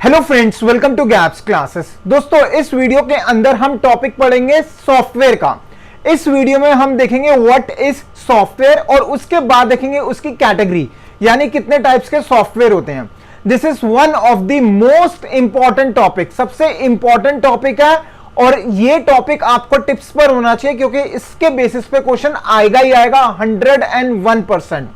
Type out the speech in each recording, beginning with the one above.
Hello friends, welcome to gaps classes. दोस्तों, इस video के अंदर हम टॉपिक पढ़ेंगे सॉफ्टवेयर का। इस वीडियो में हम देखेंगे व्हाट इज सॉफ्टवेयर और उसके बाद देखेंगे उसकी कैटेगरी, यानी कितने टाइप्स के सॉफ्टवेयर होते हैं। This is one of the most important topic, सबसे इंपॉर्टेंट टॉपिक है और ये टॉपिक आपको टिप्स पर होना चाहिए क्योंकि इसके बेसिस पे क्वेश्चन आएगा ही आएगा 101%।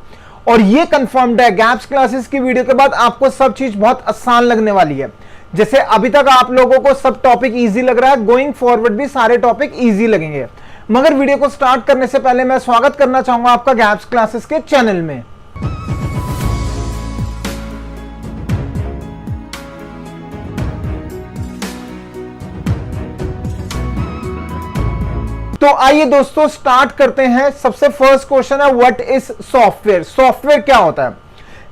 और ये कंफर्म्ड है, गैप्स क्लासेस की वीडियो के बाद आपको सब चीज बहुत आसान लगने वाली है। जैसे अभी तक आप लोगों को सब टॉपिक इजी लग रहा है, गोइंग फॉरवर्ड भी सारे टॉपिक इजी लगेंगे। मगर वीडियो को स्टार्ट करने से पहले मैं स्वागत करना चाहूंगा आपका गैप्स क्लासेस के चैनल में। तो आइए दोस्तों स्टार्ट करते हैं। सबसे फर्स्ट क्वेश्चन है व्हाट इज सॉफ्टवेयर। सॉफ्टवेयर क्या होता है?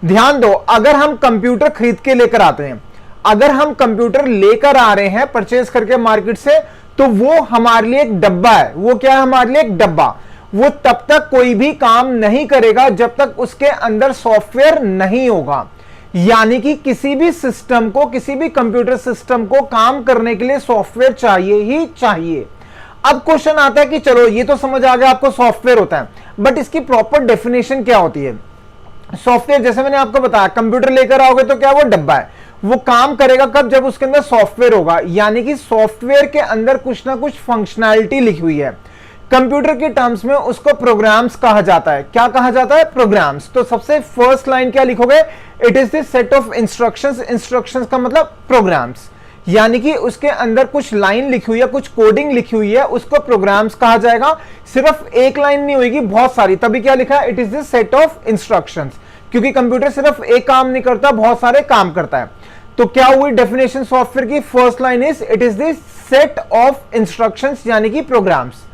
ध्यान दो, अगर हम कंप्यूटर खरीद के लेकर आते हैं, अगर हम कंप्यूटर लेकर आ रहे हैं परचेज करके मार्केट से, तो वो हमारे लिए एक डब्बा है। वो क्या है? हमारे लिए एक डब्बा। वो तब तक कोई भी काम नहीं करेगा जब तक उसके अंदर सॉफ्टवेयर नहीं होगा। यानी कि किसी भी सिस्टम को, किसी भी कंप्यूटर सिस्टम को काम करने के लिए सॉफ्टवेयर चाहिए ही चाहिए। अब क्वेश्चन आता है कि चलो ये तो समझ आ गया आपको सॉफ्टवेयर होता है, बट इसकी प्रॉपर डेफिनेशन क्या होती है? सॉफ्टवेयर, जैसे मैंने आपको बताया, कंप्यूटर लेकर आओगे तो क्या वो डब्बा है। वो काम करेगा कब? जब उसके अंदर सॉफ्टवेयर होगा। यानी कि सॉफ्टवेयर के अंदर कुछ ना कुछ फंक्शनैलिटी लिखी हुई है। कंप्यूटर के टर्म्स में उसको प्रोग्राम्स कहा जाता है। क्या कहा जाता है? प्रोग्राम्स। तो सबसे फर्स्ट लाइन क्या लिखोगे? It is the set of instructions. Instructions का मतलब प्रोग्राम्स, यानी कि उसके अंदर कुछ लाइन लिखी हुई है, कुछ कोडिंग लिखी हुई है, उसको प्रोग्राम्स कहा जाएगा। सिर्फ एक लाइन नहीं होगी, बहुत सारी। तभी क्या लिखा है? It is the set of instructions, क्योंकि कंप्यूटर सिर्फ एक काम नहीं करता, बहुत सारे काम करता है। तो क्या हुई डेफिनेशन सॉफ्टवेयर की? First line is it is the set of instructions, यानी कि प्रोग्राम्स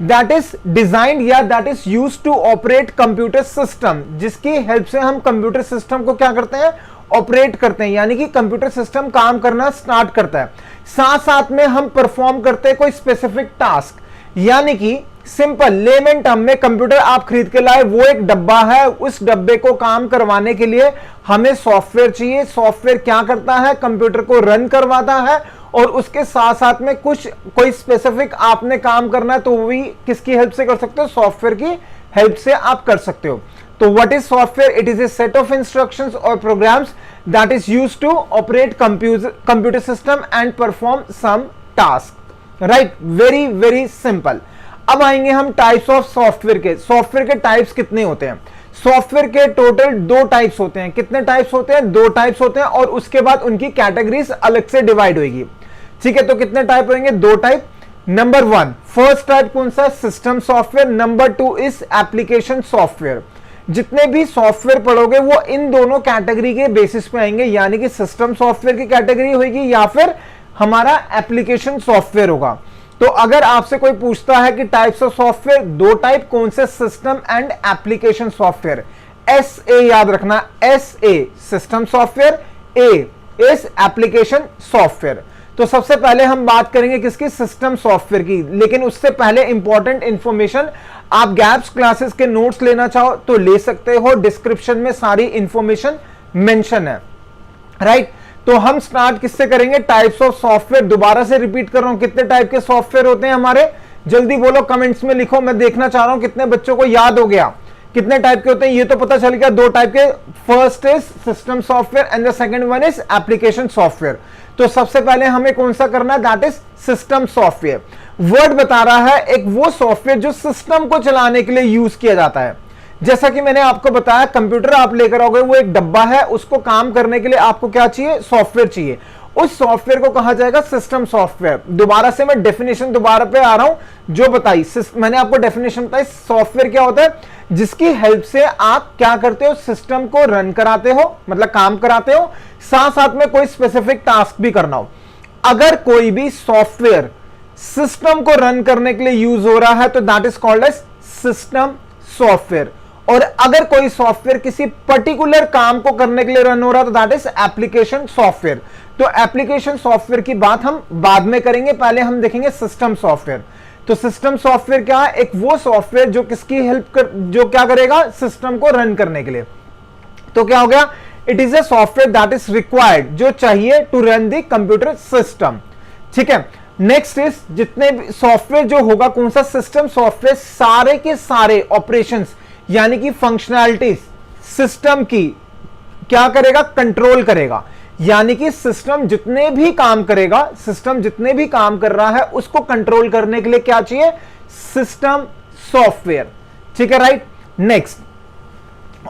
दैट इज डिजाइंड या that is used to operate computer system, जिसकी हेल्प से हम कंप्यूटर सिस्टम को क्या करते हैं? ऑपरेट करते हैं, यानी कि कंप्यूटर सिस्टम काम करना स्टार्ट करता है। साथ साथ में हम परफॉर्म करते हैं कोई स्पेसिफिक टास्क। यानी कि सिंपल लेमन टर्म में, कंप्यूटर आप खरीद के लाए, वो एक डब्बा है। उस डब्बे को काम करवाने के लिए हमें सॉफ्टवेयर चाहिए। सॉफ्टवेयर क्या करता है? कंप्यूटर को रन करवाता है और उसके साथ साथ में कुछ कोई स्पेसिफिक आपने काम करना है तो वो भी किसकी हेल्प से कर सकते हो? सॉफ्टवेयर की हेल्प से आप कर सकते हो। तो what is software? It is a set of instructions or programs that is used to operate computer system and perform some task. Right? Very very simple. अब आएंगे हम टाइप्स ऑफ सॉफ्टवेयर के। सॉफ्टवेयर के टाइप्स कितने होते हैं? Software के total दो टाइप्स होते हैं। कितने टाइप्स होते हैं? दो टाइप्स होते हैं और उसके बाद उनकी कैटेगरीज अलग से डिवाइड होगी। ठीक है, तो कितने टाइप होंगे? दो type. Number one, first type कौन सा? System software. Number two is application software. जितने भी सॉफ्टवेयर पढ़ोगे वो इन दोनों कैटेगरी के बेसिस पे आएंगे, यानी कि सिस्टम सॉफ्टवेयर की कैटेगरी होगी या फिर हमारा एप्लीकेशन सॉफ्टवेयर होगा। तो अगर आपसे कोई पूछता है कि टाइप्स ऑफ सॉफ्टवेयर, दो टाइप कौन से? System and application software. S A याद रखना, S A system software, A is application software. तो सबसे पहले हम बात करेंगे किसकी? सिस्टम सॉफ्टवेयर की। लेकिन उससे पहले इंपॉर्टेंट इंफॉर्मेशन, आप गैप्स क्लासेस के नोट्स लेना चाहो तो ले सकते हो, डिस्क्रिप्शन में सारी इंफॉर्मेशन मेंशन है। राइट? तो हम स्टार्ट किससे करेंगे? Types of software. दोबारा से रिपीट कर रहा हूं, कितने टाइप के सॉफ्टवेयर होते हैं हमारे? जल्दी बोलो, कमेंट्स में लिखो, मैं देखना चाह रहा हूं कितने बच्चों को याद हो गया। कितने टाइप के होते हैं ये तो पता चल गया, दो टाइप के। First is system software and the second one is application software. तो सबसे पहले हमें कौन सा करना है? That is system software. Word बता रहा है एक वो सॉफ्टवेयर जो सिस्टम को चलाने के लिए यूज किया जाता है। जैसा कि मैंने आपको बताया, कंप्यूटर आप लेकर आओगे, वो एक डब्बा है, उसको काम करने के लिए आपको क्या चाहिए? सॉफ्टवेयर चाहिए। उस सॉफ्टवेयर को कहा जाएगा सिस्टम सॉफ्टवेयर। दोबारा से मैं डेफिनेशन दोबारा पे आ रहा हूं जो बताई, मैंने आपको डेफिनेशन बताई। सॉफ्टवेयर क्या होता है? जिसकी हेल्प से आप क्या करते हो? सिस्टम को रन कराते हो, मतलब काम कराते हो, साथ साथ में कोई स्पेसिफिक टास्क भी करना हो। अगर कोई भी सॉफ्टवेयर सिस्टम को रन करने के लिए यूज हो रहा है तो that is called as system software. और अगर कोई सॉफ्टवेयर किसी पर्टिकुलर काम को करने के लिए रन हो रहा है तो दैट इज एप्लीकेशन सॉफ्टवेयर। तो एप्लीकेशन सॉफ्टवेयर की बात हम बाद में करेंगे, पहले हम देखेंगे सिस्टम सॉफ्टवेयर। तो सिस्टम सॉफ्टवेयर क्या है? एक वो सॉफ्टवेयर जो किसकी हेल्प जो क्या करेगा? सिस्टम को रन करने के लिए। तो क्या हो गया? It is a software that is required, जो चाहिए to run the computer system. ठीक है, नेक्स्ट इज जितने भी सॉफ्टवेयर जो होगा, कौन सा सिस्टम सॉफ्टवेयर, सारे के सारे ऑपरेशंस यानी कि फंक्शनैलिटीज सिस्टम की क्या करेगा, कंट्रोल करेगा। यानी कि सिस्टम जितने भी काम करेगा, सिस्टम जितने भी काम कर रहा है उसको कंट्रोल करने के लिए क्या चाहिए, सिस्टम सॉफ्टवेयर। ठीक है, राइट। नेक्स्ट,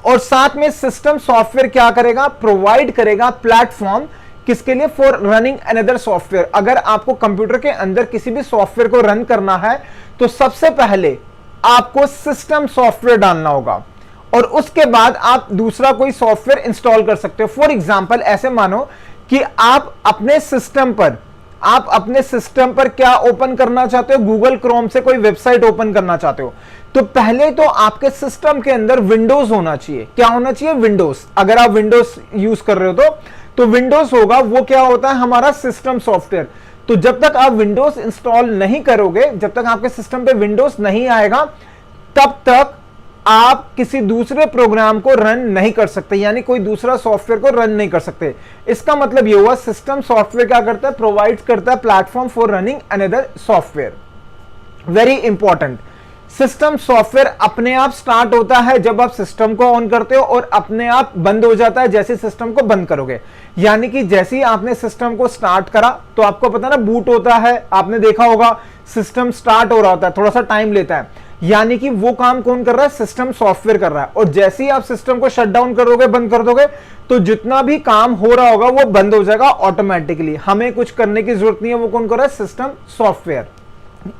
और साथ में सिस्टम सॉफ्टवेयर क्या करेगा, प्रोवाइड करेगा प्लेटफॉर्म किसके लिए, फॉर रनिंग अनदर सॉफ्टवेयर। अगर आपको कंप्यूटर के अंदर किसी भी सॉफ्टवेयर को रन करना है तो सबसे पहले आपको सिस्टम सॉफ्टवेयर डालना होगा और उसके बाद आप दूसरा कोई सॉफ्टवेयर इंस्टॉल कर सकते हो। फॉर एग्जांपल ऐसे मानो कि आप अपने सिस्टम पर क्या ओपन करना चाहते हो, गूगल क्रोम से कोई वेबसाइट ओपन करना चाहते हो, तो पहले तो आपके सिस्टम के अंदर विंडोज होना चाहिए। क्या होना चाहिए, विंडोज। अगर आप विंडोज यूज कर रहे हो तो विंडोज होगा, वो क्या होता है, हमारा सिस्टम सॉफ्टवेयर। तो जब तक आप विंडोज इंस्टॉल नहीं करोगे, जब तक आपके सिस्टम पे विंडोज नहीं आएगा, तब तक आप किसी दूसरे प्रोग्राम को रन नहीं कर सकते, यानी कोई दूसरा सॉफ्टवेयर को रन नहीं कर सकते। इसका मतलब ये हुआ, सिस्टम सॉफ्टवेयर क्या करता है, प्रोवाइड करता है platform for running another software. Very important, system software अपने आप स्टार्ट होता है जब आप सिस्टम को ऑन करते हो और अपने आप बंद हो जाता है जैसे सिस्टम को बंद करोगे। यानी कि जैसे ही आपने सिस्टम को स्टार्ट करा तो आपको पता ना, बूट होता है, आपने देखा होगा सिस्टम स्टार्ट हो रहा होता है, थोड़ा सा टाइम लेता है। यानी कि वो काम कौन कर रहा है, सिस्टम सॉफ्टवेयर कर रहा है। और जैसे ही आप सिस्टम को शट डाउन करोगे, बंद कर दोगे, तो जितना भी काम हो रहा होगा वो बंद हो जाएगा ऑटोमेटिकली। हमें कुछ करने की जरूरत नहीं है, वो कौन कर रहा है, सिस्टम सॉफ्टवेयर।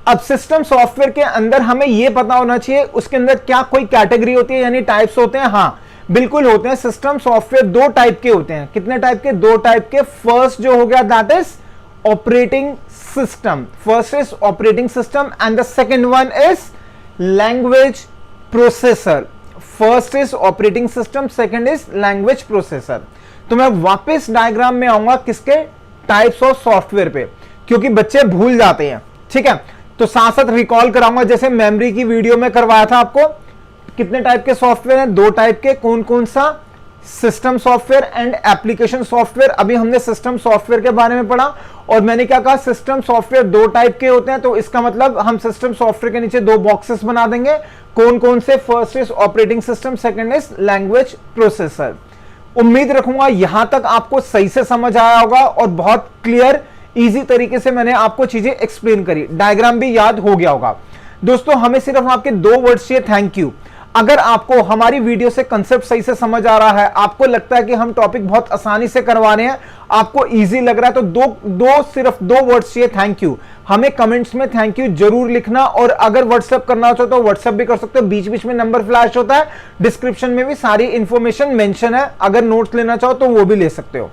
अब सिस्टम सॉफ्टवेयर के अंदर हमें यह पता होना चाहिए उसके अंदर क्या कोई कैटेगरी होती है, यानी टाइप्स होते हैं। हाँ बिल्कुल होते हैं। सिस्टम सॉफ्टवेयर दो टाइप के होते हैं। कितने टाइप के, दो टाइप के। फर्स्ट जो हो गया that is operating system, first is operating system and the second one is language processor. First is operating system, second is language processor. तो मैं वापस डायग्राम में आऊंगा किसके, टाइप्स ऑफ सॉफ्टवेयर पे, क्योंकि बच्चे भूल जाते हैं। ठीक है, तो साथ साथ रिकॉल कराऊंगा, जैसे मेमोरी की वीडियो में करवाया था आपको। कितने टाइप के सॉफ्टवेयर हैं, दो टाइप के। कौन कौन सा, system software and application software. अभी हमने सिस्टम सॉफ्टवेयर के बारे में पढ़ा और मैंने क्या कहा, सिस्टम सॉफ्टवेयर दो टाइप के होते हैं। तो इसका मतलब हम सिस्टम सॉफ्टवेयर के नीचे दो बॉक्सेस बना देंगे। कौन कौन से, first is operating system, second is language processor. उम्मीद रखूंगा यहां तक आपको सही से समझ आया होगा और बहुत क्लियर इजी तरीके से मैंने आपको चीजें एक्सप्लेन करी, डायग्राम भी याद हो गया होगा। दोस्तों हमें सिर्फ आपके दो वर्ड्स चाहिए, थैंक यू। अगर आपको हमारी वीडियो से कंसेप्ट सही से समझ आ रहा है, आपको लगता है कि हम टॉपिक बहुत आसानी से करवा रहे हैं, आपको इजी लग रहा है, तो सिर्फ दो वर्ड्स चाहिए, थैंक यू। हमें कमेंट्स में थैंक यू जरूर लिखना। और अगर व्हाट्सएप करना चाहो तो व्हाट्सएप भी कर सकते हो, बीच बीच में नंबर फ्लैश होता है, डिस्क्रिप्शन में भी सारी इंफॉर्मेशन मेंशन है। अगर नोट्स लेना चाहो तो वो भी ले सकते हो।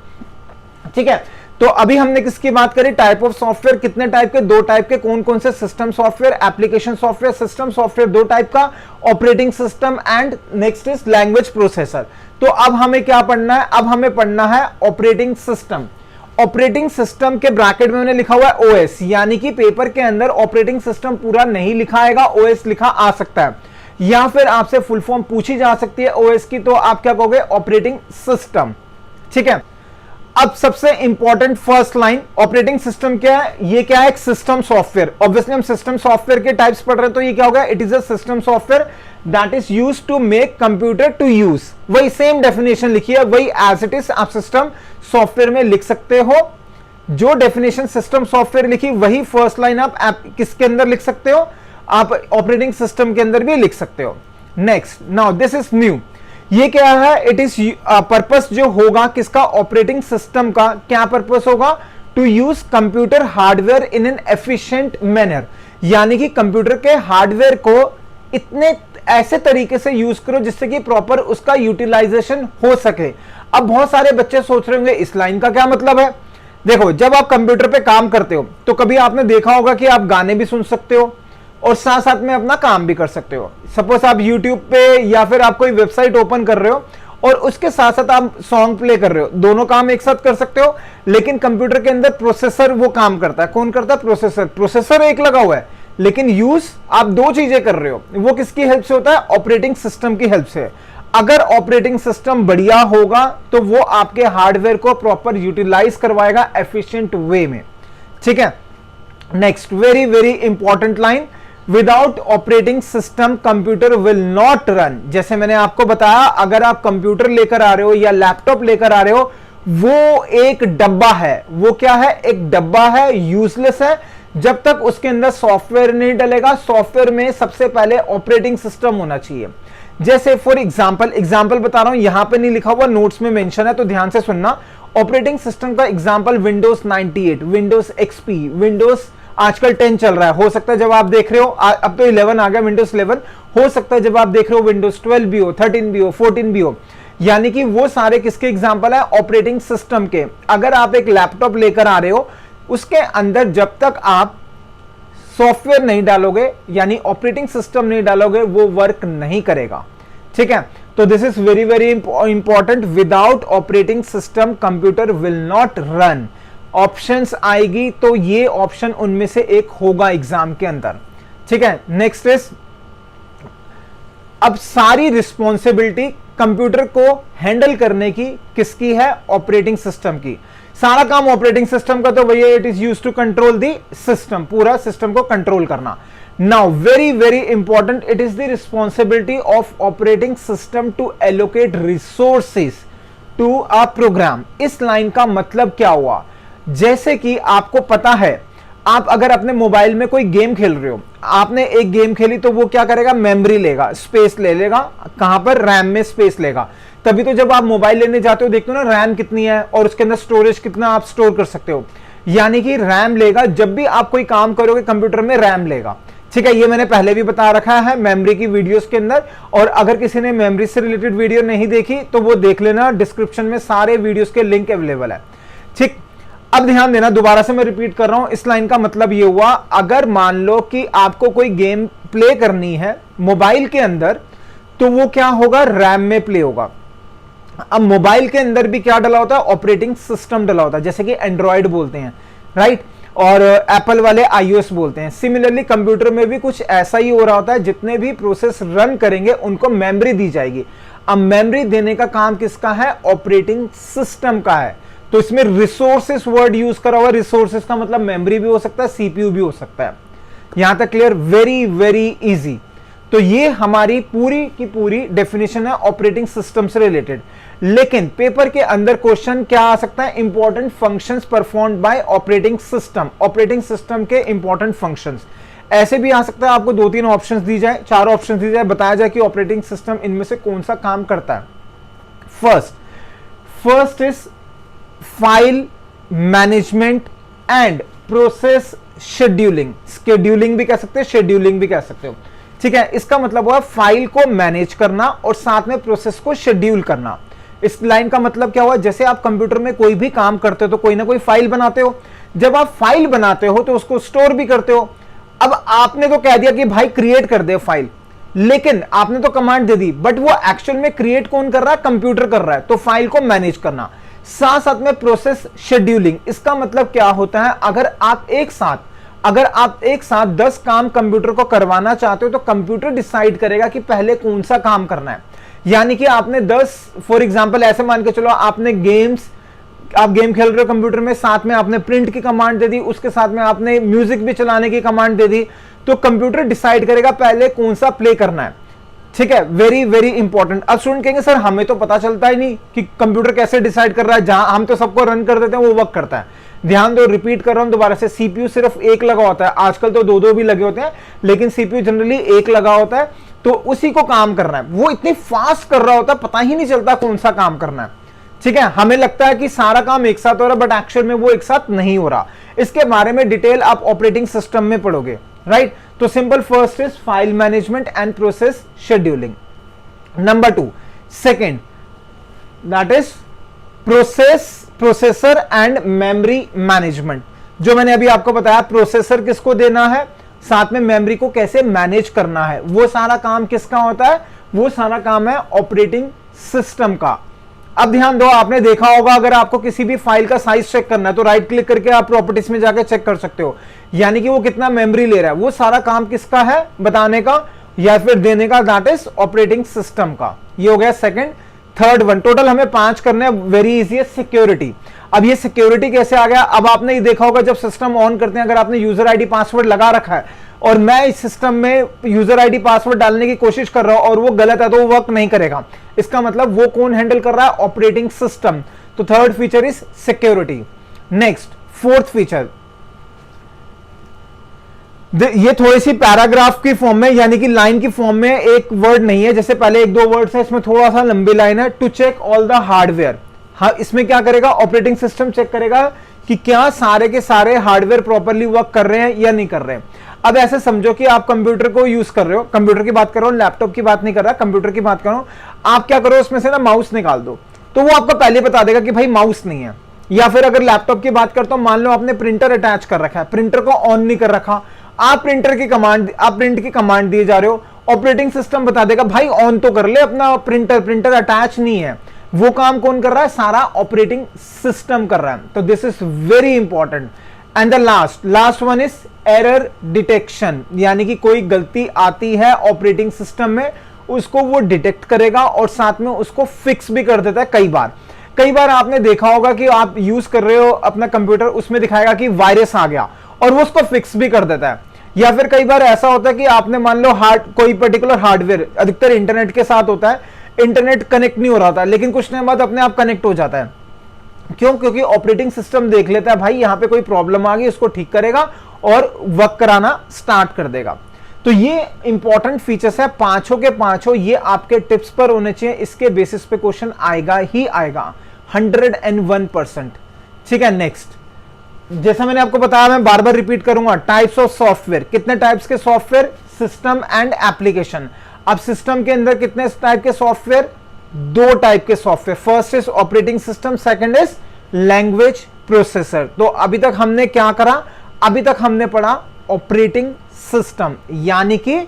ठीक है, तो अभी हमने किसकी बात करी, टाइप ऑफ सॉफ्टवेयर। कितने टाइप के, दो टाइप के। कौन कौन से, system software, application software. System software दो टाइप का, operating system and next is language processor. तो अब हमें क्या पढ़ना है, अब हमें पढ़ना है ऑपरेटिंग सिस्टम। ऑपरेटिंग सिस्टम के ब्रैकेट में मैंने लिखा हुआ है ओएस, यानी कि पेपर के अंदर ऑपरेटिंग सिस्टम पूरा नहीं लिखा आएगा, ओएस लिखा आ सकता है, या फिर आपसे फुल फॉर्म पूछी जा सकती है ओएस की, तो आप क्या कहोगे, ऑपरेटिंग सिस्टम। ठीक है, अब सबसे important first line, operating system क्या है, ये क्या है, एक सिस्टम सॉफ्टवेयर। ऑब्वियसली हम सिस्टम सॉफ्टवेयर के टाइप्स पढ़ रहे हैं, तो ये क्या होगा, it is a system software that is used to make computer to use. वही सेम डेफिनेशन लिखी है, वही एज इट इज आप सिस्टम सॉफ्टवेयर में लिख सकते हो। जो डेफिनेशन सिस्टम सॉफ्टवेयर लिखी वही फर्स्ट लाइन आप किसके अंदर लिख सकते हो, आप ऑपरेटिंग सिस्टम के अंदर भी लिख सकते हो। Next, now this is new. ये क्या है, इट इज पर्पस जो होगा किसका, ऑपरेटिंग सिस्टम का क्या पर्पस होगा, to use computer hardware in an efficient manner. यानी कि कंप्यूटर के हार्डवेयर को इतने ऐसे तरीके से यूज करो जिससे कि प्रॉपर उसका यूटिलाइजेशन हो सके। अब बहुत सारे बच्चे सोच रहे होंगे इस लाइन का क्या मतलब है। देखो, जब आप कंप्यूटर पे काम करते हो तो कभी आपने देखा होगा कि आप गाने भी सुन सकते हो और साथ साथ में अपना काम भी कर सकते हो। सपोज आप YouTube पे या फिर आप कोई वेबसाइट ओपन कर रहे हो और उसके साथ साथ आप सॉन्ग प्ले कर रहे हो, दोनों काम एक साथ कर सकते हो। लेकिन कंप्यूटर के अंदर प्रोसेसर वो काम करता है। कौन करता है, प्रोसेसर। प्रोसेसर एक लगा हुआ है लेकिन यूज आप दो चीजें कर रहे हो। वो किसकी हेल्प से होता है, ऑपरेटिंग सिस्टम की हेल्प से। अगर ऑपरेटिंग सिस्टम बढ़िया होगा तो वो आपके हार्डवेयर को प्रॉपर यूटिलाइज करवाएगा एफिशिएंट वे में, ठीक है। Next very very important line, without operating system computer will not run. जैसे मैंने आपको बताया, अगर आप कंप्यूटर लेकर आ रहे हो या लैपटॉप लेकर आ रहे हो, वो एक डब्बा है। वो क्या है? एक डब्बा है, यूजलेस है जब तक उसके अंदर सॉफ्टवेयर नहीं डलेगा। सॉफ्टवेयर में सबसे पहले ऑपरेटिंग सिस्टम होना चाहिए। जैसे फॉर एग्जांपल बता रहा हूं, यहां पे नहीं लिखा हुआ, नोट्स में मेंशन है, तो ध्यान से सुनना। ऑपरेटिंग सिस्टम का example Windows 98, Windows XP, Windows आजकल 10 चल रहा है। हो सकता है जब आप देख रहे हो, अब तो 11 आ गया, विंडोज 11। हो सकता है जब आप देख रहे हो विंडोज 12 भी हो, 13 भी हो, 14 भी हो। यानी कि वो सारे किसके एग्जांपल है? ऑपरेटिंग सिस्टम के। अगर आप एक लैपटॉप लेकर आ रहे हो, उसके अंदर जब तक आप सॉफ्टवेयर नहीं डालोगे, यानी ऑपरेटिंग सिस्टम नहीं डालोगे, वो वर्क नहीं करेगा, ठीक है। तो this is very very important, without operating system computer will not run. Options आएगी तो ये ऑप्शन उनमें से एक होगा एग्जाम के अंदर, ठीक है। नेक्स्ट इज, अब सारी रिस्पॉन्सिबिलिटी कंप्यूटर को हैंडल करने की किसकी है? ऑपरेटिंग सिस्टम की। सारा काम ऑपरेटिंग सिस्टम का तो भैया it is used to control the system, पूरा सिस्टम को कंट्रोल करना। Now very very important, it is the responsibility of operating system to allocate resources to a program. इस लाइन का मतलब क्या हुआ? जैसे कि आपको पता है, आप अगर अपने मोबाइल में कोई गेम खेल रहे हो, आपने एक गेम खेली तो वो क्या करेगा? मेमोरी लेगा, स्पेस ले लेगा। कहां पर? रैम में स्पेस लेगा। तभी तो जब आप मोबाइल लेने जाते हो देखते हो ना रैम कितनी है और उसके अंदर स्टोरेज कितना आप स्टोर कर सकते हो। यानी कि रैम लेगा, जब भी आप कोई काम करोगे कंप्यूटर में रैम लेगा, ठीक है। ये मैंने पहले भी बता रखा है मेमोरी की वीडियोस के अंदर, और अगर किसी ने मेमोरी से रिलेटेड वीडियो नहीं देखी तो वो देख लेना, डिस्क्रिप्शन में सारे वीडियोस के लिंक अवेलेबल है, ठीक। अब ध्यान देना, दोबारा से मैं रिपीट कर रहा हूं, इस लाइन का मतलब ये हुआ, अगर मान लो कि आपको कोई गेम प्ले करनी है मोबाइल के अंदर, तो वो क्या होगा? रैम में प्ले होगा। अब मोबाइल के अंदर भी क्या डला होता है? ऑपरेटिंग सिस्टम डला होता है, जैसे कि एंड्रॉइड बोलते हैं, राइट, और एप्पल वाले iOS बोलते हैं। सिमिलरली कंप्यूटर में भी कुछ ऐसा ही हो रहा होता है, जितने भी प्रोसेस रन करेंगे उनको मेमोरी दी जाएगी। अब मेमोरी देने का काम किसका है? ऑपरेटिंग सिस्टम का है। तो इसमें रिसोर्सेस वर्ड यूज करा हुआ, रिसोर्सेस का मतलब मेमोरी भी हो सकता है, सीपीयू भी हो सकता है। यहां तक क्लियर? Very very easy. तो ये हमारी पूरी की पूरी डेफिनेशन है ऑपरेटिंग सिस्टम से रिलेटेड। लेकिन पेपर के अंदर क्वेश्चन क्या आ सकता है? Important functions performed by operating system, operating system के इंपॉर्टेंट फंक्शंस। ऐसे भी आ सकता है आपको 2-3 ऑप्शंस दी जाए, 4 ऑप्शंस दी जाए, बताया जाए कि ऑपरेटिंग सिस्टम इनमें से कौन सा काम करता है। First is file management and process scheduling. Scheduling भी कह सकते हो, शेड्यूलिंग भी कह सकते हो, ठीक है। इसका मतलब हुआ फाइल को मैनेज करना और साथ में प्रोसेस को शेड्यूल करना। इस लाइन का मतलब क्या हुआ? जैसे आप कंप्यूटर में कोई भी काम करते हो तो कोई ना कोई फाइल बनाते हो। जब आप फाइल बनाते हो तो उसको स्टोर भी करते हो। अब आपने तो कह दिया कि भाई क्रिएट कर दे फाइल, लेकिन आपने तो कमांड दे दी, बट वो एक्चुअल में क्रिएट कौन कर रहा है? कंप्यूटर कर रहा है। तो फाइल को मैनेज करना, साथ साथ में प्रोसेस शेड्यूलिंग। इसका मतलब क्या होता है? अगर आप एक साथ 10 काम कंप्यूटर को करवाना चाहते हो तो कंप्यूटर डिसाइड करेगा कि पहले कौन सा काम करना है। यानी कि आपने 10, फॉर एग्जांपल ऐसे मान के चलो, आपने आप गेम खेल रहे हो कंप्यूटर में, साथ में आपने प्रिंट की कमांड दे दी, उसके साथ में आपने म्यूजिक भी चलाने की कमांड दे दी, तो कंप्यूटर डिसाइड करेगा पहले कौन सा प्ले करना है, ठीक है। Very very important. अब स्टूडेंट कहेंगे सर हमें तो पता चलता ही नहीं कि कंप्यूटर कैसे डिसाइड कर रहा है, जहां हम तो सबको रन कर देते हैं वो वर्क करता है। ध्यान दो, रिपीट कर रहा हूं दोबारा से, सीपीयू सिर्फ एक लगा होता है, आजकल तो 2-2 भी लगे होते हैं, लेकिन सीपीयू जनरली एक लगा होता है, तो उसी को काम करना है। वो इतनी फास्ट कर रहा होता है, पता ही नहीं चलता कौन सा काम करना है, ठीक है। हमें लगता है कि सारा काम एक साथ हो रहा है, बट एक्चुअल में वो एक साथ नहीं हो रहा। इसके बारे में डिटेल आप ऑपरेटिंग सिस्टम में पढ़ोगे, राइट। तो simple first is file management and process scheduling. Number 2, second, that is processor and memory management. जो मैंने अभी आपको बताया, प्रोसेसर किसको देना है, साथ में मेमोरी को कैसे मैनेज करना है, वो सारा काम किसका होता है? वो सारा काम है ऑपरेटिंग सिस्टम का। अब ध्यान दो, आपने देखा होगा अगर आपको किसी भी फाइल का साइज चेक करना है तो राइट क्लिक करके आप प्रॉपर्टीज में जाकर चेक कर सकते हो, यानी कि वो कितना मेमोरी ले रहा है। वो सारा काम किसका है बताने का या फिर देने का? दैट इज ऑपरेटिंग सिस्टम का। ये हो गया सेकंड। थर्ड वन, टोटल हमें 5 करने हैं, वेरी इजी है, सिक्योरिटी। अब ये सिक्योरिटी कैसे आ गया? अब आपने ये देखा होगा जब सिस्टम ऑन करते हैं, अगर आपने यूजर आईडी पासवर्ड लगा रखा है और मैं इस सिस्टम में यूजर आईडी पासवर्ड डालने की कोशिश कर रहा हूं और वो गलत है तो वो वर्क नहीं करेगा। इसका मतलब वो कौन हैंडल कर रहा है? Operating system. तो third feature is security. Next fourth feature, ये थोड़ी सी पैराग्राफ की फॉर्म में यानी कि लाइन की फॉर्म में, एक वर्ड नहीं है जैसे पहले एक दो वर्ड्स है, इसमें थोड़ा सा लंबी लाइन है। To check all the hardware. हाँ, इसमें क्या करेगा? ऑपरेटिंग सिस्टम चेक करेगा कि क्या सारे के सारे हार्डवेयर प्रॉपर्ली वर्क कर रहे हैं या नहीं कर रहे हैं। अब ऐसे समझो कि आप कंप्यूटर को यूज कर रहे हो, कंप्यूटर की बात कर रहा हूं, लैपटॉप की बात नहीं कर रहा, कंप्यूटर की बात कर रहा हूं। आप क्या करो, उसमें से ना माउस निकाल दो, तो वो आपको पहले बता देगा कि भाई माउस नहीं है। या फिर अगर लैपटॉप की बात करता हूं, मान लो आपने प्रिंटर अटैच कर रखा है, प्रिंटर को ऑन नहीं कर रखा, आप प्रिंट की कमांड दिए जा रहे हो, ऑपरेटिंग सिस्टम बता देगा भाई ऑन तो कर ले अपना प्रिंटर अटैच नहीं है। वो काम कौन कर रहा है? सारा ऑपरेटिंग सिस्टम कर रहा है। तो this is very important. And the last one is error detection, यानी कि कोई गलती आती है ऑपरेटिंग सिस्टम में, उसको वो डिटेक्ट करेगा और साथ में उसको फिक्स भी कर देता है। कई बार आपने देखा होगा कि आप यूज कर रहे हो अपना कंप्यूटर, उसमें दिखाएगा कि वायरस आ गया और वो उसको फिक्स भी कर देता है। या फिर कई बार ऐसा होता है कि आपने मान लो कोई पर्टिकुलर हार्डवेयर, अधिकतर इंटरनेट के साथ होता है, इंटरनेट कनेक्ट नहीं हो रहा था लेकिन कुछ टाइम बाद अपने आप कनेक्ट हो जाता है। क्यों? क्योंकि ऑपरेटिंग सिस्टम देख लेता है भाई यहां पे कोई प्रॉब्लम आ गई, उसको ठीक करेगा और वर्क कराना स्टार्ट कर देगा। तो ये इंपॉर्टेंट फीचर्स है, पांचों के पांचों ये आपके टिप्स पर होने चाहिए। इसके बेसिस पे क्वेश्चन आएगा ही आएगा 101%। ठीक है, नेक्स्ट, जैसा मैंने आपको बताया, मैं बार बार रिपीट करूंगा, टाइप्स ऑफ सॉफ्टवेयर। कितने टाइप्स के सॉफ्टवेयर? System and application. अब सिस्टम के अंदर कितने टाइप के सॉफ्टवेयर? 2 टाइप के software. First is operating system, second is language processor. तो अभी तक हमने क्या करा? अभी तक हमने पढ़ा ऑपरेटिंग सिस्टम, यानी कि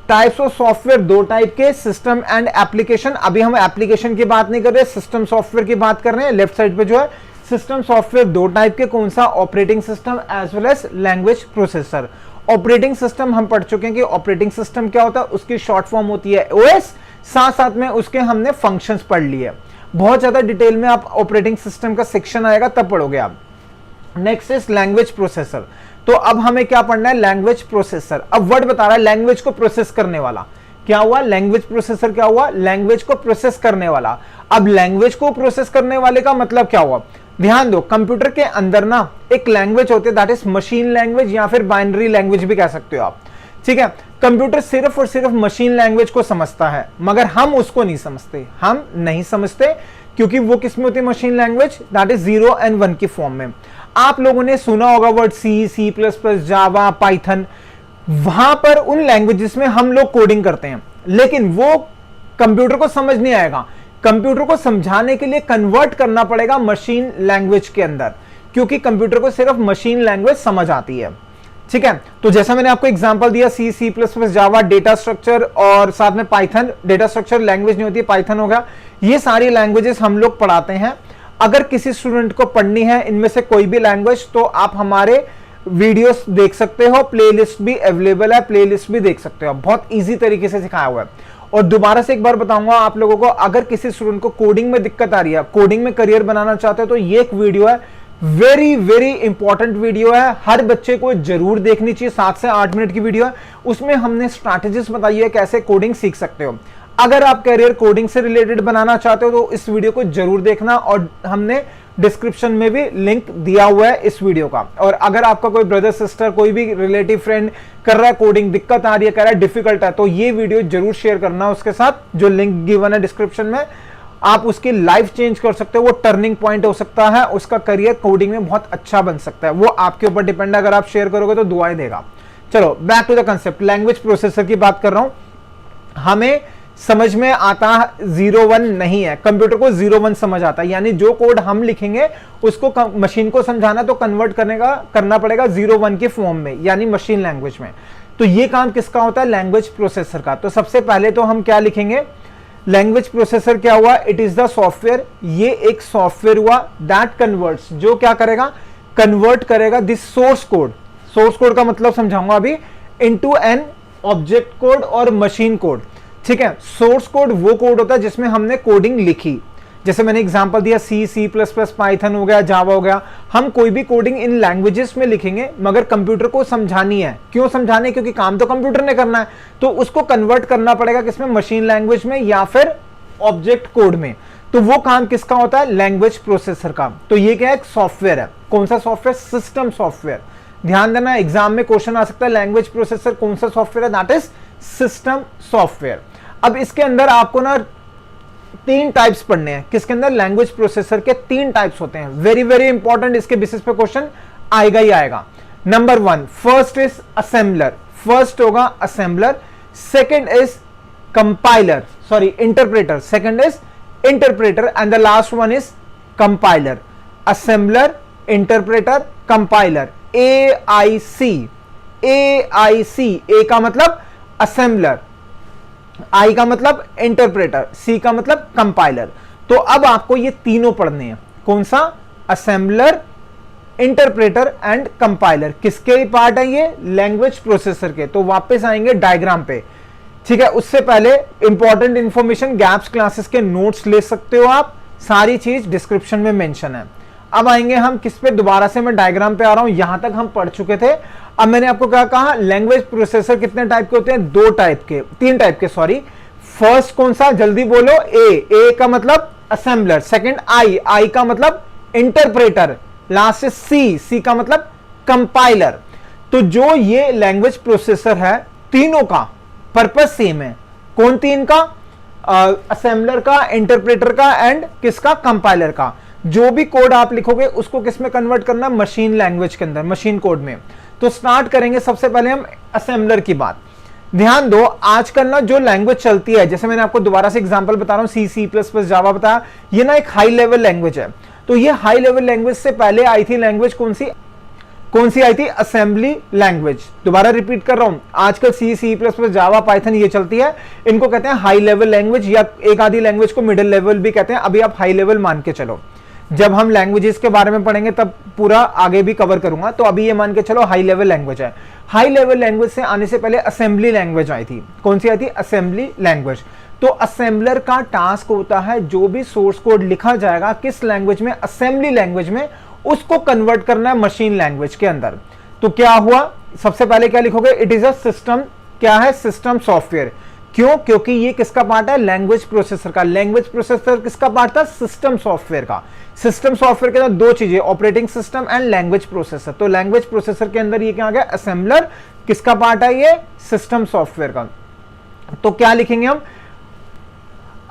टाइप्स ऑफ सॉफ्टवेयर 2 टाइप के, सिस्टम एंड एप्लीकेशन। अभी हम एप्लीकेशन की बात नहीं कर रहे, सिस्टम सॉफ्टवेयर की बात कर रहे हैं। लेफ्ट साइड पे जो है सिस्टम सॉफ्टवेयर 2 टाइप के, कौन सा? Operating system as well as language processor. Operating system हम पढ़ चुके हैं कि ऑपरेटिंग सिस्टम क्या होता है, उसकी शॉर्ट फॉर्म होती है ओएस, साथ साथ में उसके हमने फंक्शंस पढ़ लिए। बहुत ज्यादा डिटेल में आप ऑपरेटिंग सिस्टम का सेक्शन आएगा तब पढ़ोगे आप। Next is language processor. तो अब हमें क्या पढ़ना है? Language processor. अब वर्ड बता रहा है लैंग्वेज को प्रोसेस करने वाला। क्या हुआ? लैंग्वेज प्रोसेसर क्या हुआ? लैंग्वेज को प्रोसेस करने वाला। अब लैंग्वेज को प्रोसेस करने वाले का मतलब क्या हुआ? ध्यान दो, कंप्यूटर के अंदर ना एक लैंग्वेज होती है, दैट इज मशीन लैंग्वेज या फिर बाइनरी लैंग्वेज भी कह सकते हो आप। ठीक है, कंप्यूटर सिर्फ और सिर्फ मशीन लैंग्वेज को समझता है, मगर हम उसको नहीं समझते। हम नहीं समझते क्योंकि वो किस में होती है? Machine language, that is 0 and 1 की फॉर्म में। आप लोगों ने सुना होगा वर्ड C++, जावा, पाइथन, वहां पर उन लैंग्वेजेस में हम लोग कोडिंग करते हैं, लेकिन वो कंप्यूटर को समझ नहीं आएगा। कंप्यूटर को समझाने के लिए कन्वर्ट करना पड़ेगा मशीन लैंग्वेज के अंदर, क्योंकि कंप्यूटर को सिर्फ मशीन लैंग्वेज समझ आती है। ठीक है, तो जैसा मैंने आपको एग्जांपल दिया, C++, जावा, डेटा स्ट्रक्चर और साथ में पाइथन। डेटा स्ट्रक्चर लैंग्वेज नहीं होती है, पाइथन होगा। ये सारी लैंग्वेजेस हम लोग पढ़ाते हैं। अगर किसी स्टूडेंट को पढ़नी है इनमें से कोई भी लैंग्वेज, तो आप हमारे वीडियोस देख सकते हो, प्लेलिस्ट भी अवेलेबल है, प्लेलिस्ट भी देख सकते हो। बहुत इजी तरीके से सिखाया हुआ है। और दोबारा से एक बार बताऊंगा आप लोगों को, अगर किसी स्टूडेंट को कोडिंग में दिक्कत आ रही है, कोडिंग में करियर बनाना चाहते हो, तो ये एक वीडियो है, वेरी वेरी इंपॉर्टेंट वीडियो है, हर बच्चे को जरूर देखनी चाहिए। 7 से 8 मिनट की वीडियो है, उसमें हमने स्ट्रैटेजीज बताई है कैसे कोडिंग सीख सकते हो। अगर आप करियर कोडिंग से रिलेटेड बनाना चाहते हो तो इस वीडियो को जरूर देखना, और हमने डिस्क्रिप्शन में भी लिंक दिया हुआ है इस वीडियो का। और अगर आपका कोई ब्रदर सिस्टर, कोई भी रिलेटिव फ्रेंड कर रहा है कोडिंग, दिक्कत आ रही है, कह रहा है डिफिकल्ट है, तो ये वीडियो जरूर शेयर करना उसके साथ, जो लिंक गिवन है डिस्क्रिप्शन में। आप उसकी लाइफ चेंज कर सकते हो, वो टर्निंग पॉइंट हो सकता है, उसका करियर कोडिंग में बहुत अच्छा बन सकता है। वो आपके ऊपर डिपेंड है, अगर आप शेयर करोगे तो दुआएं देगा। चलो back to the concept, language processor की बात कर रहा हूं। हमें समझ में आता 0-1 नहीं है, कंप्यूटर को 0-1 समझ आता है, यानी जो कोड हम लिखेंगे उसको मशीन को समझाना तो कन्वर्ट करना पड़ेगा 0-1 के फॉर्म में, यानी मशीन लैंग्वेज में। तो ये काम किसका होता है? लैंग्वेज प्रोसेसर का। तो सबसे पहले तो हम क्या लिखेंगे? लैंग्वेज प्रोसेसर क्या हुआ? इट इज द सॉफ्टवेयर, ये एक सॉफ्टवेयर हुआ दैट कन्वर्ट्स, जो क्या करेगा? कन्वर्ट करेगा this source code. Source code का मतलब समझाऊंगा अभी, इनटू एन ऑब्जेक्ट कोड और मशीन कोड। ठीक है, सोर्स कोड वो कोड होता है जिसमें हमने कोडिंग लिखी, जैसे मैंने एग्जांपल दिया सी, सी प्लस प्लस, पाइथन हो गया, जावा हो गया। हम कोई भी कोडिंग इन लैंग्वेजेस में लिखेंगे मगर कंप्यूटर को समझानी है। क्यों समझानी है? क्योंकि काम तो कंप्यूटर ने करना है, तो उसको कन्वर्ट करना पड़ेगा किसमें? मशीन लैंग्वेज में या फिर ऑब्जेक्ट कोड में। तो वो काम किसका होता है? लैंग्वेज प्रोसेसर का। तो ये क्या है? एक सॉफ्टवेयर है। कौन सा सॉफ्टवेयर? System software. ध्यान देना, एग्जाम में क्वेश्चन आ सकता है लैंग्वेज प्रोसेसर कौन सा सॉफ्टवेयर है? That is system software. अब इसके अंदर आपको ना 3 टाइप्स पढ़ने हैं। किसके अंदर? लैंग्वेज प्रोसेसर के 3 टाइप्स होते हैं। वेरी वेरी इंपॉर्टेंट, इसके बेसिस पे क्वेश्चन आएगा ही आएगा। Number 1, first is assembler. First होगा assembler. Second is compiler, sorry interpreter. Second is interpreter and the last one is compiler. Assembler, interpreter, compiler. AIC। AIC, A का मतलब assembler, आई का मतलब इंटरप्रेटर, सी का मतलब कंपाइलर। तो अब आपको ये तीनों पढ़ने हैं। कौन सा? Assembler, interpreter and compiler. किसके पार्ट है ये? लैंग्वेज प्रोसेसर के। तो वापस आएंगे डायग्राम पे, ठीक है। उससे पहले इंपॉर्टेंट इंफॉर्मेशन, गैप्स क्लासेस के नोट्स ले सकते हो आप, सारी चीज डिस्क्रिप्शन में मेंशन है। अब आएंगे हम किस पे? दोबारा से मैं डायग्राम पे आ रहा हूं, यहां तक हम पढ़ चुके थे। अब मैंने आपको क्या कहा? लैंग्वेज प्रोसेसर कितने टाइप के होते हैं? 2 टाइप के, 3 टाइप के, सॉरी। फर्स्ट कौन सा? जल्दी बोलो। ए का मतलब असेंबलर। सेकंड आई का मतलब इंटरप्रेटर। लास्ट सी का मतलब कंपाइलर। तो जो ये लैंग्वेज प्रोसेसर है, तीनों का पर्पस सेम है। कौन तीन का? असेंबलर का, इंटरप्रेटर का एंड किसका? कंपाइलर का। जो भी कोड आप लिखोगे उसको किस में कन्वर्ट करना? मशीन लैंग्वेज के अंदर, मशीन कोड में। तो स्टार्ट करेंगे सबसे पहले हम असेंबलर की बात। ध्यान दो, आजकल ना जो लैंग्वेज चलती है, जैसे मैंने आपको दोबारा से एग्जांपल बता रहा हूं, सी, सी प्लस प्लस, जावा बताया, ये ना एक हाई लेवल लैंग्वेज है। तो ये हाई लेवल लैंग्वेज से पहले आई थी लैंग्वेज कौन सी आई थी? Assembly language. दोबारा रिपीट कर रहा हूं, आजकल सी, सी प्लस प्लस, जावा, पाइथन ये चलती है। इनको कहते हैं हाई लेवल लैंग्वेज, या एक आधी लैंग्वेज को मिडिल लेवल भी कहते हैं। अभी आप हाई लेवल मान के चलो, जब हम लैंग्वेजेस के बारे में पढ़ेंगे तब पूरा आगे भी कवर करूंगा। तो अभी ये मान के चलो हाई लेवल लैंग्वेज है। हाई लेवल लैंग्वेज से आने से पहले असेंबली लैंग्वेज आई थी। कौन सी आई थी? Assembly language. तो असेंबलर का टास्क होता है जो भी सोर्स कोड लिखा जाएगा किस लैंग्वेज में? असेंबली लैंग्वेज में, उसको कन्वर्ट करना है मशीन लैंग्वेज के अंदर। तो क्या हुआ? सबसे पहले क्या लिखोगे? It is a system. क्या है? System software. क्यों? क्योंकि ये किसका पार्ट है? लैंग्वेज प्रोसेसर का। लैंग्वेज प्रोसेसर किसका पार्ट था? सिस्टम सॉफ्टवेयर का। सिस्टम सॉफ्टवेयर के अंदर 2 चीजें, operating system and language processor. तो लैंग्वेज प्रोसेसर के अंदर ये क्या आ गया? असेंबलर। किसका पार्ट है ये? सिस्टम सॉफ्टवेयर का। तो क्या लिखेंगे हम?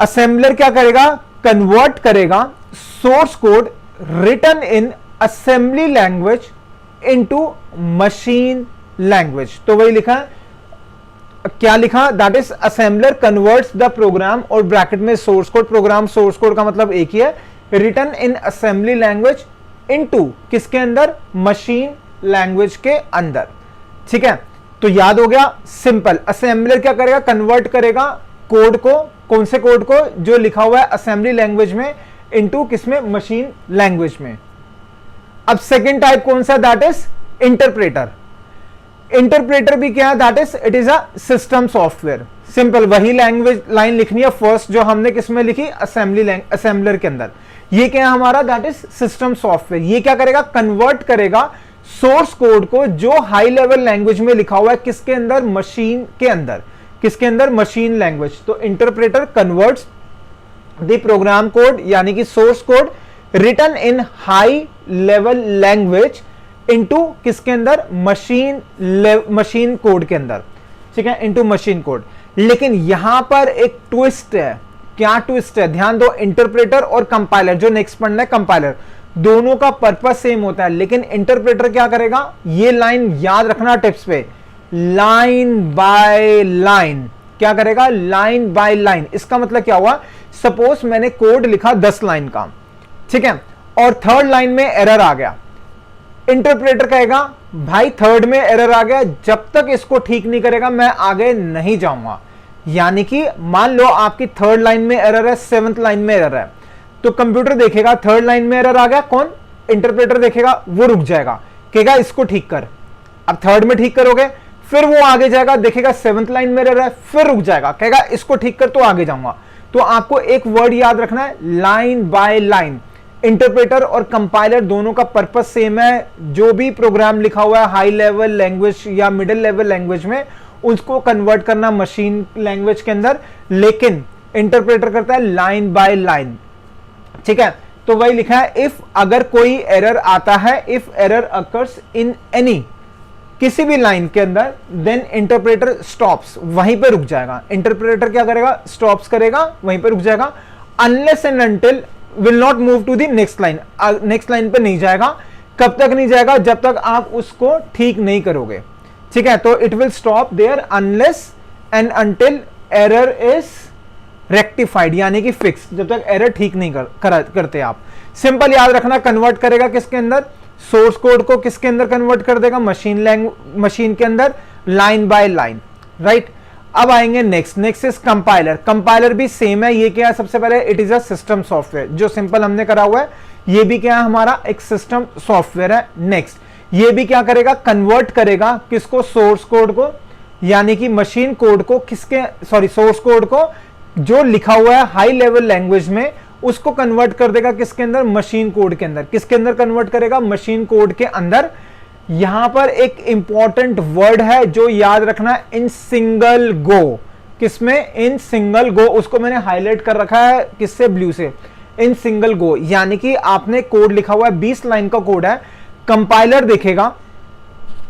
असेंबलर क्या करेगा? कन्वर्ट करेगा source code written in assembly language into machine language. तो वही लिखा है, क्या लिखा? That is assembler converts the program, और ब्रैकेट में source code. Program source code का मतलब एक ही है, written in assembly language into किसके अंदर? मशीन लैंग्वेज के अंदर। ठीक है, तो याद हो गया, सिंपल। असेंबलर क्या करेगा? कन्वर्ट करेगा कोड को। कौन से कोड को? जो लिखा हुआ है असेंबली लैंग्वेज में इनटू किसमें? मशीन लैंग्वेज में। अब सेकेंड टाइप कौन सा? That is interpreter. इंटरप्रेटर भी क्या है? That is it is a system software. Simple, वही लैंग्वेज लाइन लिखनी है फर्स्ट जो हमने किसमें लिखी? असेंबलर के अंदर। ये क्या है हमारा? That is system software. ये क्या करेगा? कन्वर्ट करेगा सोर्स कोड को जो हाई लेवल लैंग्वेज में लिखा हुआ है किसके अंदर? मशीन के अंदर। किसके अंदर? Machine language. तो interpreter converts the program code यानी कि source code written in high level language into किसके अंदर? मशीन कोड के अंदर। ठीक है, इनटू मशीन कोड। लेकिन यहां पर एक ट्विस्ट है। क्या ट्विस्ट है? ध्यान दो, इंटरप्रेटर और कंपाइलर, जो नेक्स्ट पढ़ना है कंपाइलर, दोनों का पर्पस सेम होता है। लेकिन इंटरप्रेटर क्या करेगा? ये लाइन याद रखना टिप्स पे, लाइन बाय लाइन। क्या करेगा? Line by line. इसका मतलब क्या हुआ? सपोज मैंने कोड लिखा 10 लाइन का, ठीक है, और थर्ड लाइन में एरर आ गया। इंटरप्रेटर कहेगा भाई थर्ड में एरर आ गया, जब तक इसको ठीक नहीं करेगा मैं आगे नहीं जाऊंगा। यानी कि मान लो आपकी थर्ड लाइन में एरर है, 7th लाइन में एरर है, तो कंप्यूटर देखेगा थर्ड लाइन में एरर आ गया, कौन? इंटरप्रेटर देखेगा, वो रुक जाएगा, कहेगा इसको ठीक कर। अब थर्ड में ठीक करोगे, फिर वो आगे जाएगा, देखेगा 7th लाइन में रह रहा है, फिर रुक जाएगा, कहेगा इसको ठीक कर तो आगे जाऊंगा। तो आपको एक वर्ड याद रखना है, लाइन बाय लाइन। इंटरप्रेटर और कंपाइलर दोनों का पर्पस सेम है। जो भी प्रोग्राम लिखा हुआ है हाई लेवल लैंग्वेज या मिडिल लेवल लैंग्वेज में, उसको कन्वर्ट करना मशीन लैंग्वेज के अंदर, लेकिन इंटरप्रेटर करता है लाइन बाय लाइन। ठीक है, तो वही लिखा है, इफ अगर कोई एरर आता है, if error occurs in any, किसी भी लाइन के अंदर, देन इंटरप्रेटर स्टॉप्स, वहीं पे रुक जाएगा। इंटरप्रेटर क्या करेगा? स्टॉप्स करेगा, वहीं पे रुक जाएगा। Unless and until will not move to the next line, next line पे नहीं जाएगा। कब तक नहीं जाएगा? जब तक आप उसको ठीक नहीं करोगे। ठीक है, तो it will stop there unless and until error is rectified, यानी कि फिक्स, जब तक एरर ठीक नहीं करते आप। सिंपल याद रखना, कन्वर्ट करेगा किसके अंदर? सोर्स कोड को किसके अंदर कन्वर्ट कर देगा? मशीन के अंदर, लाइन बाय लाइन, राइट। अब आएंगे नेक्स्ट इज कंपाइलर। कंपाइलर भी सेम है। ये क्या है? सबसे पहले it is a system software, जो सिंपल हमने करा हुआ है। ये भी क्या है? हमारा एक सिस्टम सॉफ्टवेयर है। नेक्स्ट, ये भी क्या करेगा? कन्वर्ट करेगा किसको? सोर्स कोड को, यानी कि मशीन कोड को, सोर्स कोड को जो लिखा हुआ है हाई लेवल लैंग्वेज में, उसको कन्वर्ट कर देगा किसके अंदर? मशीन कोड के अंदर। किसके अंदर कन्वर्ट करेगा? मशीन कोड के अंदर। यहां पर एक इंपॉर्टेंट वर्ड है जो याद रखना, इन सिंगल गो। किसमें? In single go. उसको मैंने हाईलाइट कर रखा है, किससे? ब्लू से। इन सिंगल गो, यानी कि आपने कोड लिखा हुआ है, 20 लाइन का कोड है। कंपाइलर देखेगा,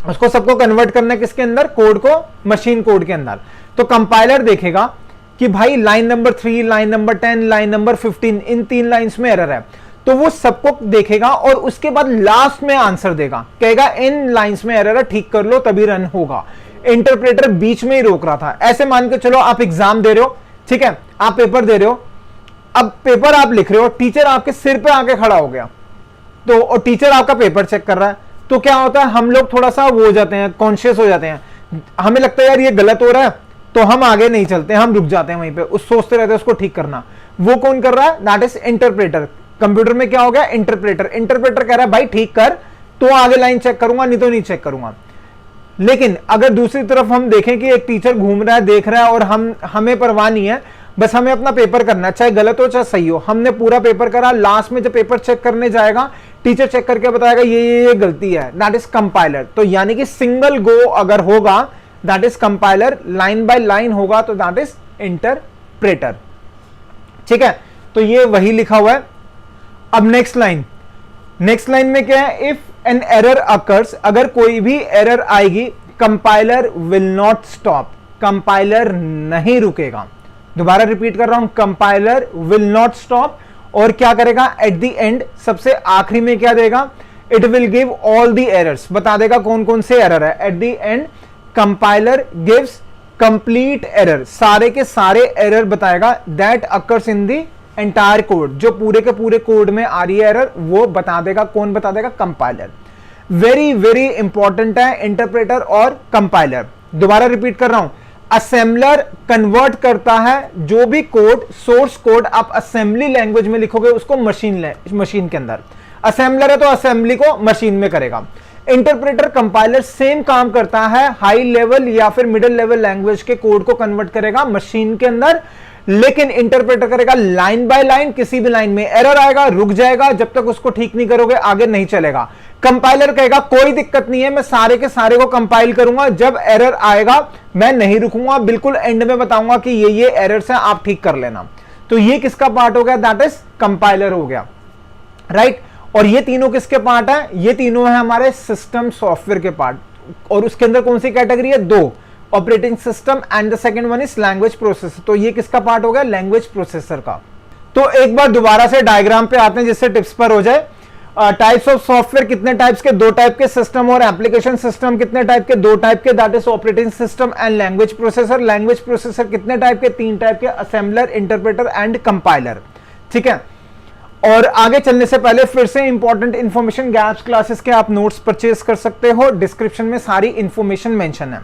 उसको सबको कन्वर्ट करना है किसके अंदर? कोड को मशीन कोड के अंदर। तो कंपाइलर देखेगा कि भाई line number 3, line number 10, line number 15, इन 3 लाइंस में एरर है। तो वो सबको देखेगा और उसके बाद लास्ट में आंसर देगा, कहेगा इन लाइंस में एरर है, ठीक कर लो, तभी रन होगा। इंटरप्रेटर बीच में ही रोक रहा था। ऐसे मान के चलो आप एग्जाम दे रहे हो, ठीक है, आप पेपर दे रहे हो। अब पेपर आप लिख रहे हो, टीचर आपके सिर पे आके खड़ा हो गया, तो और टीचर आपका पेपर चेक कर रहा है, तो क्या होता है? हम लोग थोड़ा सा वो हो जाते हैं, कॉन्शियस हो जाते हैं। हमें लगता है यार ये गलत हो रहा है, तो हम आगे नहीं चलते, हम रुक जाते हैं वहीं पे, उस सोचते रहते हैं उसको ठीक करना। वो कौन कर रहा है? That is interpreter. कंप्यूटर में क्या हो गया? इंटरप्रेटर। इंटरप्रेटर कह रहा है भाई ठीक कर, तो आगे लाइन चेक करूंगा, नहीं तो नहीं चेक करूंगा। लेकिन अगर दूसरी तरफ हम देखें कि एक टीचर घूम रहा है, देख रहा है, और हमें परवाह नहीं है, बस हमें अपना पेपर करना है, चाहे गलत हो चाहे सही हो। हमने पूरा पेपर करा, लास्ट में जब पेपर चेक करने जाएगा, टीचर चेक करके बताएगा ये गलती है, दैट इज कंपाइलर। तो यानी कि सिंगल गो अगर होगा, that is compiler. Line by line होगा तो दैट इज इंटरप्रेटर। ठीक है, तो ये वही लिखा हुआ है। अब नेक्स्ट लाइन में क्या है? इफ एन एरर अकर्स, अगर कोई भी एरर आएगी, compiler will not stop, compiler नहीं रुकेगा। दोबारा रिपीट कर रहा हूं, कंपाइलर विल नॉट स्टॉप। और क्या करेगा? एट द एंड, सबसे आखिरी में क्या देगा? It will give all the errors, बता देगा कौन कौन से एरर है। At the end compiler gives complete error, सारे के सारे एरर बताएगा, that occurs in the entire code, जो पूरे के पूरे कोड में आ रही है एरर, वो बता देगा। कौन बता देगा? कंपाइलर। वेरी वेरी इंपॉर्टेंट है इंटरप्रेटर और कंपाइलर। दोबारा रिपीट कर रहा हूं, असेंबलर कन्वर्ट करता है जो भी कोड, सोर्स कोड आप असेंबली लैंग्वेज में लिखोगे, उसको मशीन के अंदर। असेंबलर है तो असेंबली को मशीन में करेगा। इंटरप्रेटर कंपाइलर सेम काम करता है, हाई लेवल या फिर मिडिल लेवल लैंग्वेज के कोड को कन्वर्ट करेगा मशीन के अंदर, लेकिन इंटरप्रेटर करेगा लाइन बाय लाइन। किसी भी लाइन में एरर आएगा, रुक जाएगा, जब तक उसको ठीक नहीं करोगे आगे नहीं चलेगा। कंपाइलर कहेगा कोई दिक्कत नहीं है, मैं सारे के सारे को कंपाइल करूंगा, जब एरर आएगा मैं नहीं रुकूंगा, बिल्कुल एंड में बताऊंगा कि ये एरर्स हैं, आप ठीक कर लेना। तो ये किसका पार्ट हो गया? दैट इज कंपाइलर हो गया, राइट। और ये तीनों किसके पार्ट है? ये तीनों है हमारे सिस्टम सॉफ्टवेयर के पार्ट। और उसके अंदर कौन सी कैटेगरी है? 2, operating system and the second one is language processor. तो ये किसका पार्ट हो गया? लैंग्वेज प्रोसेसर का। तो एक बार दोबारा से डायग्राम पे आते हैं जिससे टिप्स पर हो जाए। टाइप्स ऑफ सॉफ्टवेयर कितने टाइप्स के? 2 टाइप के। सिस्टम और एप्लीकेशन सिस्टम कितने टाइप के? 2 टाइप के, that is operating system and language processor. Language processor कितने टाइप के? 3 टाइप के, असेंबलर, इंटरप्रेटर एंड कंपाइलर। ठीक है, और आगे चलने से पहले फिर से इंपॉर्टेंट इंफॉर्मेशन, गैप्स क्लासेस के आप नोट्स परचेज कर सकते हो, डिस्क्रिप्शन में सारी इंफॉर्मेशन मेंशन है।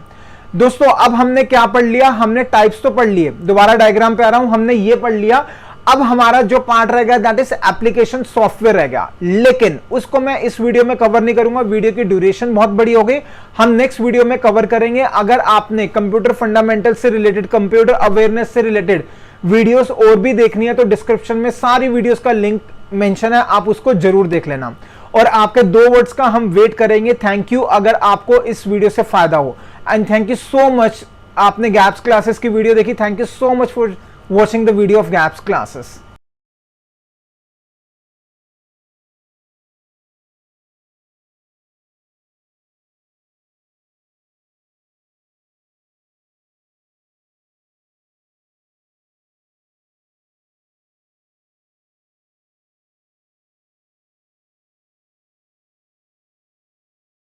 दोस्तों अब हमने क्या पढ़ लिया? हमने टाइप्स तो पढ़ लिए। दोबारा डायग्राम पे आ रहा हूं, हमने ये पढ़ लिया अब हमारा जो पार्ट रह गया दैट इज एप्लीकेशन सॉफ्टवेयर रह गया, लेकिन उसको मैं इस वीडियो में कवर नहीं करूंगा, वीडियो की ड्यूरेशन बहुत बड़ी हो गई। हम नेक्स्ट वीडियो में कवर करेंगे। अगर आपने कंप्यूटर फंडामेंटल से रिलेटेड, कंप्यूटर अवेयरनेस से रिलेटेड वीडियोस और भी देखनी है तो डिस्क्रिप्शन में सारी वीडियोस का लिंक मेंशन है, आप उसको जरूर देख लेना। और आपके 2 वर्ड्स का हम वेट करेंगे। थैंक यू अगर आपको इस वीडियो से फायदा हो, and thank you so much आपने गैप्स क्लासेस की वीडियो देखी। Thank you so much for watching the video of gaps classes.